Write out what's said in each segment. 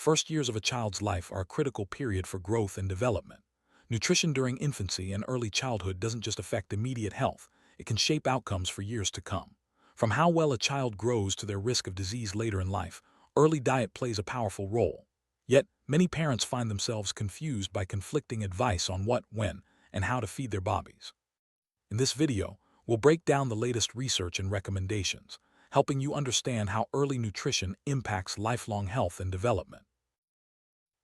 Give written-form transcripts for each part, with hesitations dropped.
First years of a child's life are a critical period for growth and development. Nutrition during infancy and early childhood doesn't just affect immediate health, it can shape outcomes for years to come. From how well a child grows to their risk of disease later in life, early diet plays a powerful role. Yet, many parents find themselves confused by conflicting advice on what, when, and how to feed their babies. In this video, we'll break down the latest research and recommendations, helping you understand how early nutrition impacts lifelong health and development.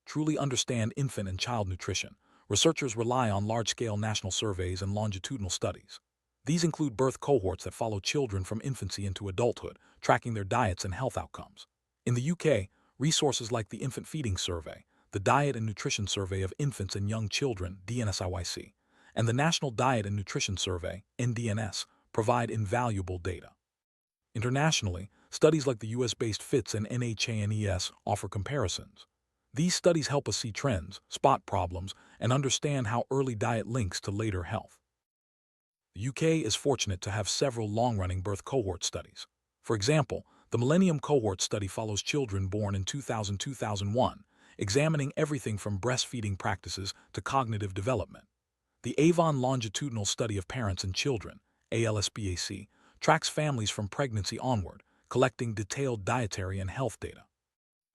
Truly understand infant and child nutrition, researchers rely on large-scale national surveys and longitudinal studies. These include birth cohorts that follow children from infancy into adulthood, tracking their diets and health outcomes. In the UK, resources like the Infant Feeding Survey, the Diet and Nutrition Survey of Infants and Young Children, DNSIYC, and the National Diet and Nutrition Survey, NDNS, provide invaluable data. Internationally, studies like the US-based FITS and NHANES offer comparisons. These studies help us see trends, spot problems, and understand how early diet links to later health. The UK is fortunate to have several long-running birth cohort studies. For example, the Millennium Cohort Study follows children born in 2000-2001, examining everything from breastfeeding practices to cognitive development. The Avon Longitudinal Study of Parents and Children, ALSPAC, tracks families from pregnancy onward, collecting detailed dietary and health data.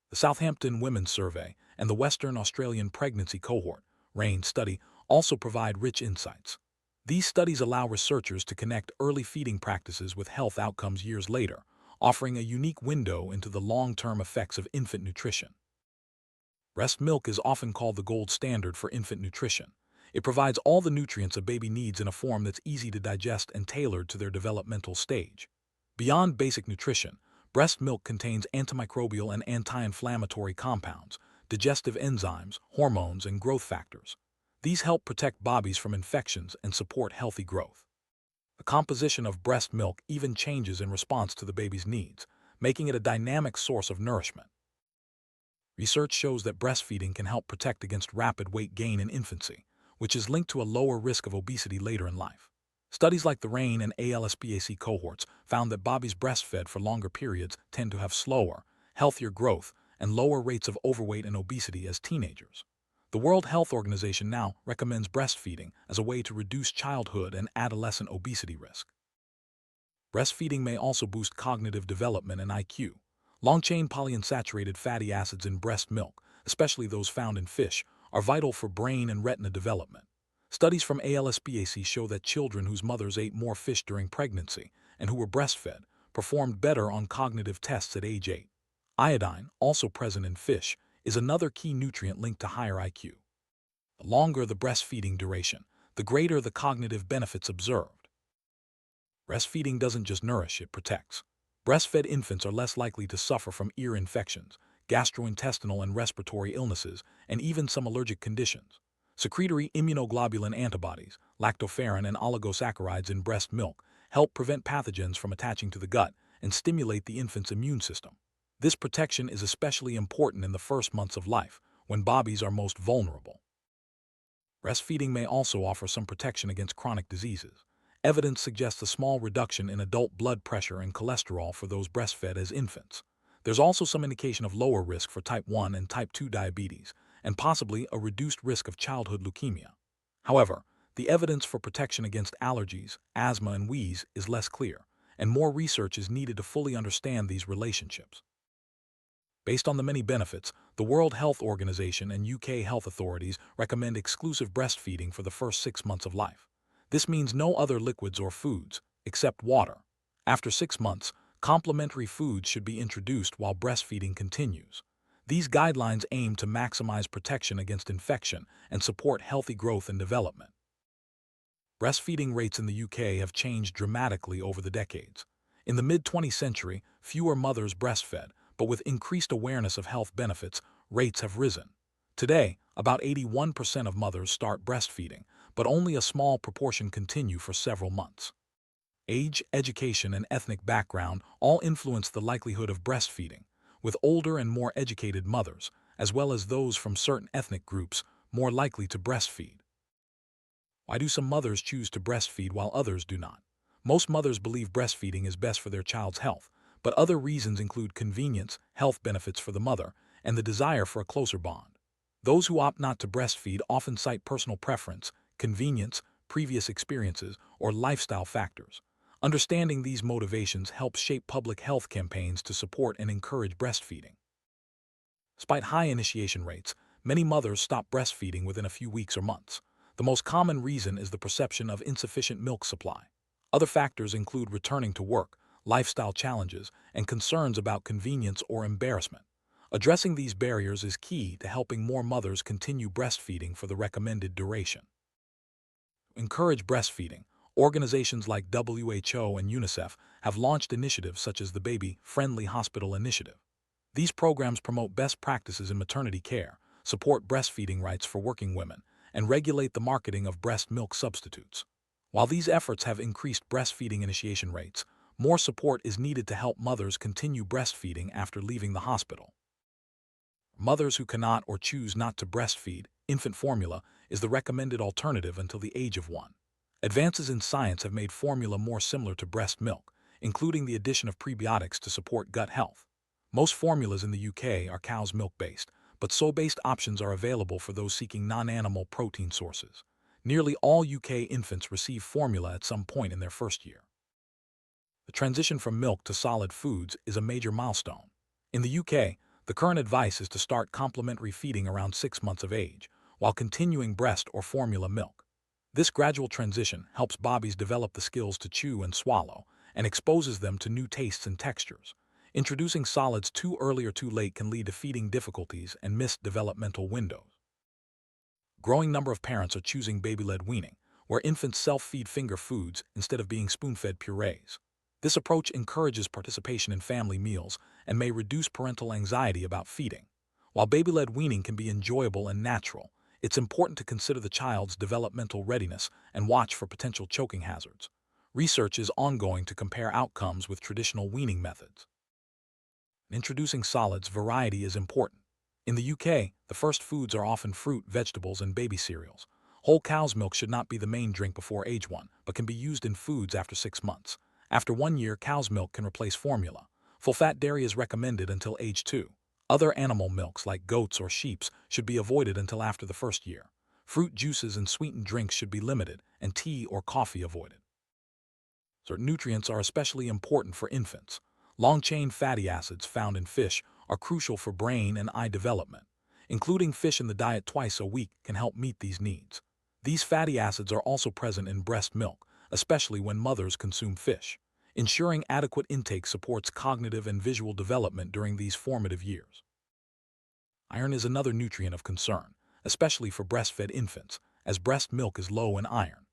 The Southampton Women's Survey and the Western Australian Pregnancy Cohort, RAIN study, also provide rich insights. These studies allow researchers to connect early feeding practices with health outcomes years later, offering a unique window into the long-term effects of infant nutrition. Breast milk is often called the gold standard for infant nutrition. It provides all the nutrients a baby needs in a form that's easy to digest and tailored to their developmental stage. Beyond basic nutrition, breast milk contains antimicrobial and anti-inflammatory compounds, digestive enzymes, hormones, and growth factors. These help protect babies from infections and support healthy growth. The composition of breast milk even changes in response to the baby's needs, making it a dynamic source of nourishment. Research shows that breastfeeding can help protect against rapid weight gain in infancy, which is linked to a lower risk of obesity later in life. Studies like the RAIN and ALSPAC cohorts found that babies breastfed for longer periods tend to have slower, healthier growth and lower rates of overweight and obesity as teenagers. The World Health Organization now recommends breastfeeding as a way to reduce childhood and adolescent obesity risk. Breastfeeding may also boost cognitive development and IQ. Long-chain polyunsaturated fatty acids in breast milk, especially those found in fish, are vital for brain and retina development. Studies from ALSPAC show that children whose mothers ate more fish during pregnancy and who were breastfed performed better on cognitive tests at age 8. Iodine, also present in fish, is another key nutrient linked to higher IQ. The longer the breastfeeding duration, the greater the cognitive benefits observed. Breastfeeding doesn't just nourish, it protects. Breastfed infants are less likely to suffer from ear infections, gastrointestinal and respiratory illnesses, and even some allergic conditions. Secretory immunoglobulin antibodies, lactoferrin and oligosaccharides in breast milk help prevent pathogens from attaching to the gut and stimulate the infant's immune system. This protection is especially important in the first months of life, when babies are most vulnerable. Breastfeeding may also offer some protection against chronic diseases. Evidence suggests a small reduction in adult blood pressure and cholesterol for those breastfed as infants. There's also some indication of lower risk for type 1 and type 2 diabetes, and possibly a reduced risk of childhood leukemia. However, the evidence for protection against allergies, asthma, and wheeze is less clear, and more research is needed to fully understand these relationships. Based on the many benefits, the World Health Organization and UK health authorities recommend exclusive breastfeeding for the first 6 months of life. This means no other liquids or foods, except water. After 6 months, complementary foods should be introduced while breastfeeding continues. These guidelines aim to maximize protection against infection and support healthy growth and development. Breastfeeding rates in the UK have changed dramatically over the decades. In the mid-20th century, fewer mothers breastfed, but with increased awareness of health benefits, rates have risen. Today, about 81% of mothers start breastfeeding, but only a small proportion continue for several months. Age, education, and ethnic background all influence the likelihood of breastfeeding, with older and more educated mothers, as well as those from certain ethnic groups, more likely to breastfeed. Why do some mothers choose to breastfeed while others do not? Most mothers believe breastfeeding is best for their child's health, but other reasons include convenience, health benefits for the mother, and the desire for a closer bond. Those who opt not to breastfeed often cite personal preference, convenience, previous experiences, or lifestyle factors. Understanding these motivations helps shape public health campaigns to support and encourage breastfeeding. Despite high initiation rates, many mothers stop breastfeeding within a few weeks or months. The most common reason is the perception of insufficient milk supply. Other factors include returning to work, lifestyle challenges, and concerns about convenience or embarrassment. Addressing these barriers is key to helping more mothers continue breastfeeding for the recommended duration. Encourage breastfeeding. Organizations like WHO and UNICEF have launched initiatives such as the Baby Friendly Hospital Initiative. These programs promote best practices in maternity care, support breastfeeding rights for working women, and regulate the marketing of breast milk substitutes. While these efforts have increased breastfeeding initiation rates, more support is needed to help mothers continue breastfeeding after leaving the hospital. Mothers who cannot or choose not to breastfeed, infant formula is the recommended alternative until the age of 1. Advances in science have made formula more similar to breast milk, including the addition of prebiotics to support gut health. Most formulas in the UK are cow's milk-based, but soy-based options are available for those seeking non-animal protein sources. Nearly all UK infants receive formula at some point in their first year. The transition from milk to solid foods is a major milestone. In the UK, the current advice is to start complementary feeding around 6 months of age, while continuing breast or formula milk. This gradual transition helps babies develop the skills to chew and swallow, and exposes them to new tastes and textures. Introducing solids too early or too late can lead to feeding difficulties and missed developmental windows. Growing number of parents are choosing baby-led weaning, where infants self-feed finger foods instead of being spoon-fed purees. This approach encourages participation in family meals and may reduce parental anxiety about feeding. While baby-led weaning can be enjoyable and natural, it's important to consider the child's developmental readiness and watch for potential choking hazards. Research is ongoing to compare outcomes with traditional weaning methods. Introducing solids variety is important. In the UK, the first foods are often fruit, vegetables, and baby cereals. Whole cow's milk should not be the main drink before age 1, but can be used in foods after 6 months. After 1 year, cow's milk can replace formula. Full-fat dairy is recommended until age 2. Other animal milks like goats or sheep's should be avoided until after the first year. Fruit juices and sweetened drinks should be limited, and tea or coffee avoided. Certain nutrients are especially important for infants. Long-chain fatty acids found in fish are crucial for brain and eye development. Including fish in the diet twice a week can help meet these needs. These fatty acids are also present in breast milk, especially when mothers consume fish. Ensuring adequate intake supports cognitive and visual development during these formative years. Iron is another nutrient of concern, especially for breastfed infants, as breast milk is low in iron.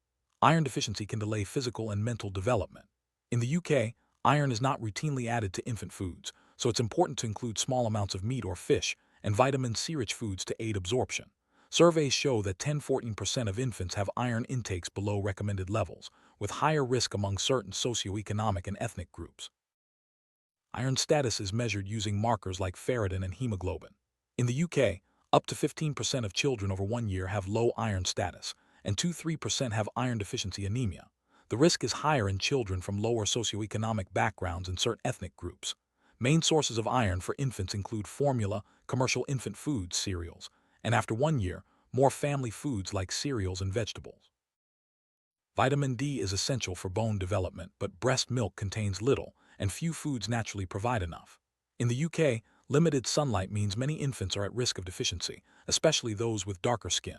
Iron deficiency can delay physical and mental development. In the UK, iron is not routinely added to infant foods, so it's important to include small amounts of meat or fish and vitamin C-rich foods to aid absorption. Surveys show that 10–14% of infants have iron intakes below recommended levels, with higher risk among certain socioeconomic and ethnic groups. Iron status is measured using markers like ferritin and hemoglobin. In the UK, up to 15% of children over 1 year have low iron status, and 2–3% have iron deficiency anemia. The risk is higher in children from lower socioeconomic backgrounds and certain ethnic groups. Main sources of iron for infants include formula, commercial infant foods, cereals, and after 1 year, more family foods like cereals and vegetables. Vitamin D is essential for bone development, but breast milk contains little, and few foods naturally provide enough. In the UK, limited sunlight means many infants are at risk of deficiency, especially those with darker skin.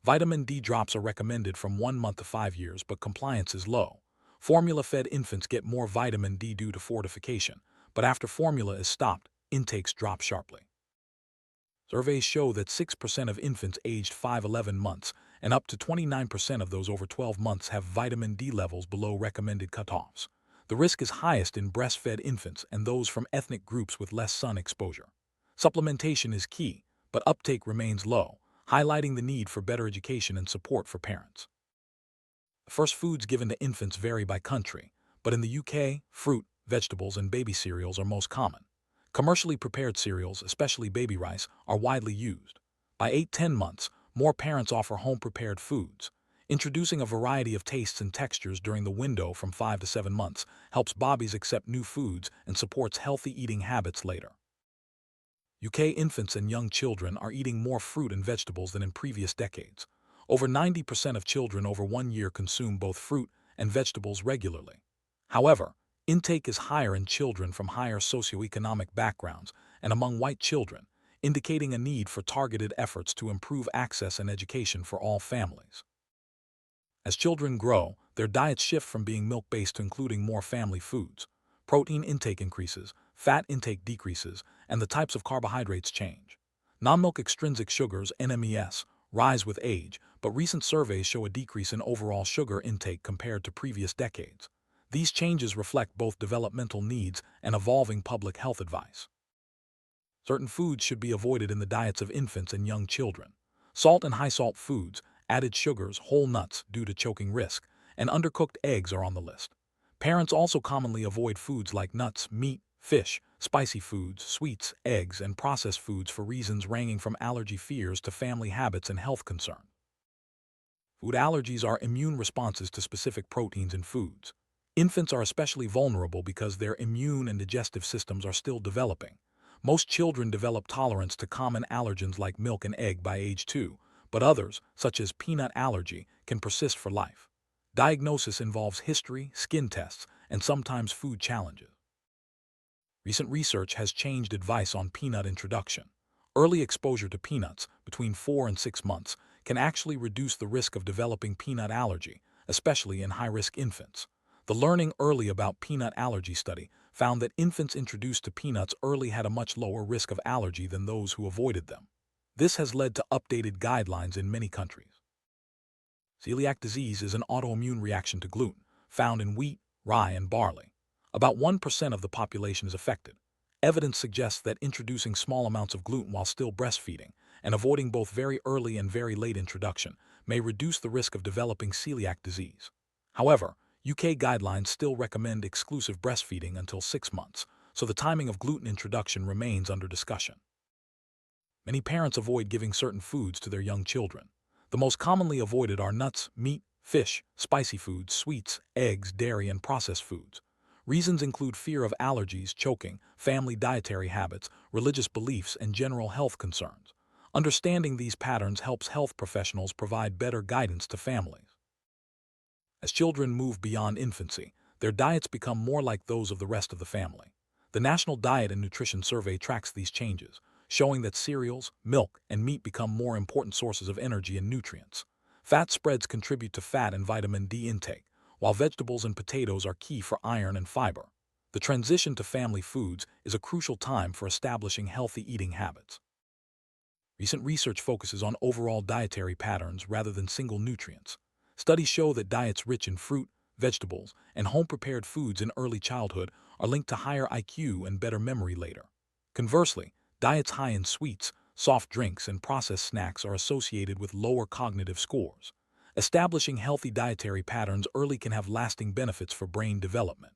Vitamin D drops are recommended from 1 month to 5 years, but compliance is low. Formula-fed infants get more vitamin D due to fortification, but after formula is stopped, intakes drop sharply. Surveys show that 6% of infants aged 5–11 months and up to 29% of those over 12 months have vitamin D levels below recommended cutoffs. The risk is highest in breastfed infants and those from ethnic groups with less sun exposure. Supplementation is key, but uptake remains low, highlighting the need for better education and support for parents. The first foods given to infants vary by country, but in the UK, fruit, vegetables, and baby cereals are most common. Commercially prepared cereals, especially baby rice, are widely used. By 8–10 months, more parents offer home-prepared foods. Introducing a variety of tastes and textures during the window from 5 to 7 months helps babies accept new foods and supports healthy eating habits later. UK infants and young children are eating more fruit and vegetables than in previous decades. Over 90% of children over 1 year consume both fruit and vegetables regularly. However, intake is higher in children from higher socioeconomic backgrounds and among white children, indicating a need for targeted efforts to improve access and education for all families. As children grow, their diets shift from being milk-based to including more family foods. Protein intake increases, fat intake decreases, and the types of carbohydrates change. Non-milk extrinsic sugars, NMES, rise with age, but recent surveys show a decrease in overall sugar intake compared to previous decades. These changes reflect both developmental needs and evolving public health advice. Certain foods should be avoided in the diets of infants and young children. Salt and high-salt foods, added sugars, whole nuts due to choking risk, and undercooked eggs are on the list. Parents also commonly avoid foods like nuts, meat, fish, spicy foods, sweets, eggs, and processed foods for reasons ranging from allergy fears to family habits and health concerns. Food allergies are immune responses to specific proteins in foods. Infants are especially vulnerable because their immune and digestive systems are still developing. Most children develop tolerance to common allergens like milk and egg by age 2, but others, such as peanut allergy, can persist for life. Diagnosis involves history, skin tests, and sometimes food challenges. Recent research has changed advice on peanut introduction. Early exposure to peanuts, between 4 and 6 months, can actually reduce the risk of developing peanut allergy, especially in high-risk infants. The Learning Early About Peanut Allergy study found that infants introduced to peanuts early had a much lower risk of allergy than those who avoided them. This has led to updated guidelines in many countries. Celiac disease is an autoimmune reaction to gluten, found in wheat, rye, and barley. About 1% of the population is affected. Evidence suggests that introducing small amounts of gluten while still breastfeeding and avoiding both very early and very late introduction may reduce the risk of developing celiac disease. However, UK guidelines still recommend exclusive breastfeeding until 6 months, so the timing of gluten introduction remains under discussion. Many parents avoid giving certain foods to their young children. The most commonly avoided are nuts, meat, fish, spicy foods, sweets, eggs, dairy, and processed foods. Reasons include fear of allergies, choking, family dietary habits, religious beliefs, and general health concerns. Understanding these patterns helps health professionals provide better guidance to families. As children move beyond infancy, their diets become more like those of the rest of the family. The National Diet and Nutrition Survey tracks these changes, showing that cereals, milk, and meat become more important sources of energy and nutrients. Fat spreads contribute to fat and vitamin D intake, while vegetables and potatoes are key for iron and fiber. The transition to family foods is a crucial time for establishing healthy eating habits. Recent research focuses on overall dietary patterns rather than single nutrients. Studies show that diets rich in fruit, vegetables, and home-prepared foods in early childhood are linked to higher IQ and better memory later. Conversely, diets high in sweets, soft drinks, and processed snacks are associated with lower cognitive scores. Establishing healthy dietary patterns early can have lasting benefits for brain development.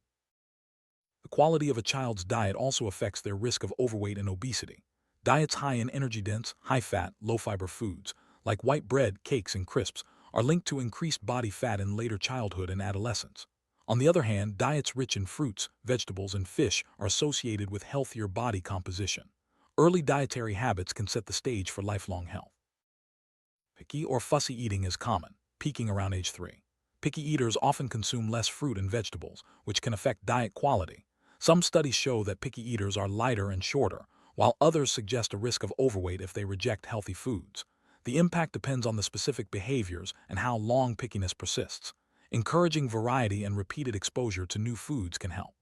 The quality of a child's diet also affects their risk of overweight and obesity. Diets high in energy-dense, high-fat, low-fiber foods, like white bread, cakes, and crisps, are linked to increased body fat in later childhood and adolescence. On the other hand, diets rich in fruits, vegetables, and fish are associated with healthier body composition. Early dietary habits can set the stage for lifelong health. Picky or fussy eating is common, peaking around age 3. Picky eaters often consume less fruit and vegetables, which can affect diet quality. Some studies show that picky eaters are lighter and shorter, while others suggest a risk of overweight if they reject healthy foods. The impact depends on the specific behaviors and how long pickiness persists. Encouraging variety and repeated exposure to new foods can help.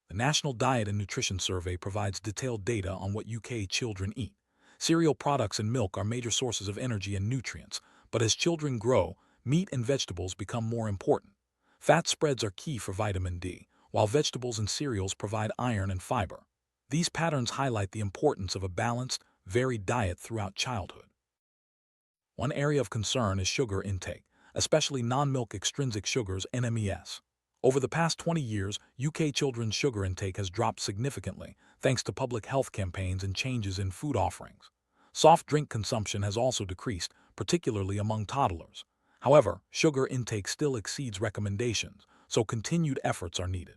The National Diet and Nutrition Survey provides detailed data on what UK children eat. Cereal products and milk are major sources of energy and nutrients, but as children grow, meat and vegetables become more important. Fat spreads are key for vitamin D, while vegetables and cereals provide iron and fiber. These patterns highlight the importance of a balanced, varied diet throughout childhood. One area of concern is sugar intake, especially non-milk extrinsic sugars, NMES. Over the past 20 years, UK children's sugar intake has dropped significantly thanks to public health campaigns and changes in food offerings. Soft drink consumption has also decreased, particularly among toddlers. However, sugar intake still exceeds recommendations, so continued efforts are needed.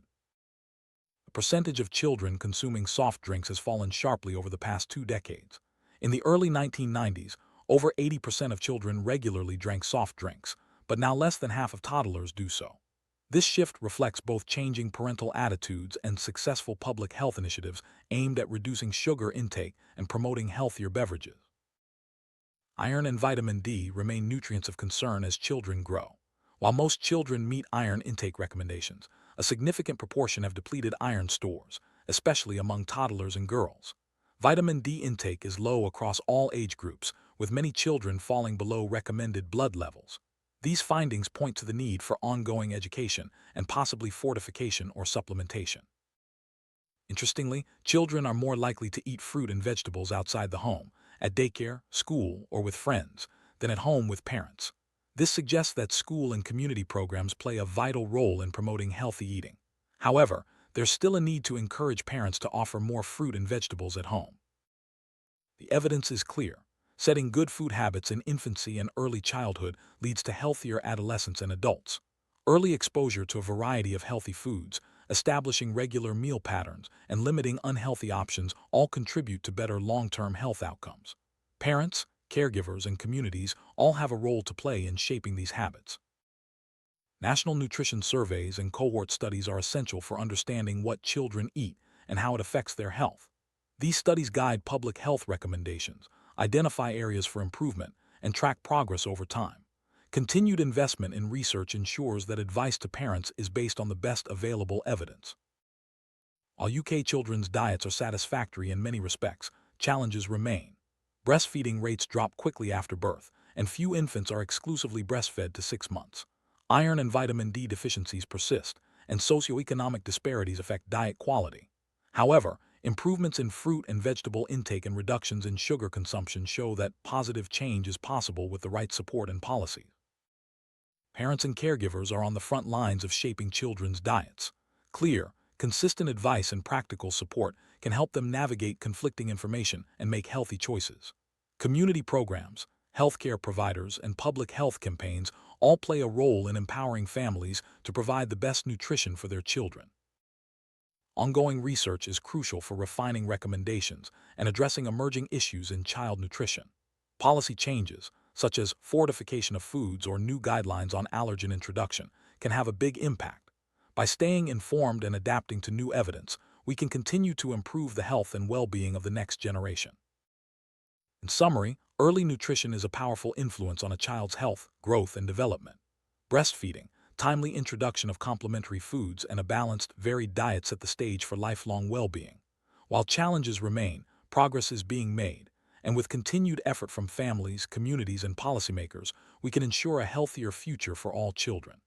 The percentage of children consuming soft drinks has fallen sharply over the past 2 decades. In the early 1990s, over 80% of children regularly drank soft drinks, but now less than half of toddlers do so. This shift reflects both changing parental attitudes and successful public health initiatives aimed at reducing sugar intake and promoting healthier beverages. Iron and vitamin D remain nutrients of concern as children grow. While most children meet iron intake recommendations, a significant proportion have depleted iron stores, especially among toddlers and girls. Vitamin D intake is low across all age groups, with many children falling below recommended blood levels. These findings point to the need for ongoing education and possibly fortification or supplementation. Interestingly, children are more likely to eat fruit and vegetables outside the home, at daycare, school, or with friends, than at home with parents. This suggests that school and community programs play a vital role in promoting healthy eating. However, there's still a need to encourage parents to offer more fruit and vegetables at home. The evidence is clear. Setting good food habits in infancy and early childhood leads to healthier adolescents and adults. Early exposure to a variety of healthy foods, establishing regular meal patterns, and limiting unhealthy options all contribute to better long-term health outcomes. Parents, caregivers, and communities all have a role to play in shaping these habits. National nutrition surveys and cohort studies are essential for understanding what children eat and how it affects their health. These studies guide public health recommendations, identify areas for improvement, and track progress over time. Continued investment in research ensures that advice to parents is based on the best available evidence. While UK children's diets are satisfactory in many respects, challenges remain. Breastfeeding rates drop quickly after birth, and few infants are exclusively breastfed to 6 months. Iron and vitamin D deficiencies persist, and socioeconomic disparities affect diet quality. However, improvements in fruit and vegetable intake and reductions in sugar consumption show that positive change is possible with the right support and policies. Parents and caregivers are on the front lines of shaping children's diets. Clear, consistent advice and practical support can help them navigate conflicting information and make healthy choices. Community programs, healthcare providers, and public health campaigns all play a role in empowering families to provide the best nutrition for their children. Ongoing research is crucial for refining recommendations and addressing emerging issues in child nutrition. Policy changes, such as fortification of foods or new guidelines on allergen introduction, can have a big impact. By staying informed and adapting to new evidence, we can continue to improve the health and well-being of the next generation. In summary, early nutrition is a powerful influence on a child's health, growth, and development. Breastfeeding, timely introduction of complementary foods, and a balanced, varied diet set the stage for lifelong well-being. While challenges remain, progress is being made, and with continued effort from families, communities, and policymakers, we can ensure a healthier future for all children.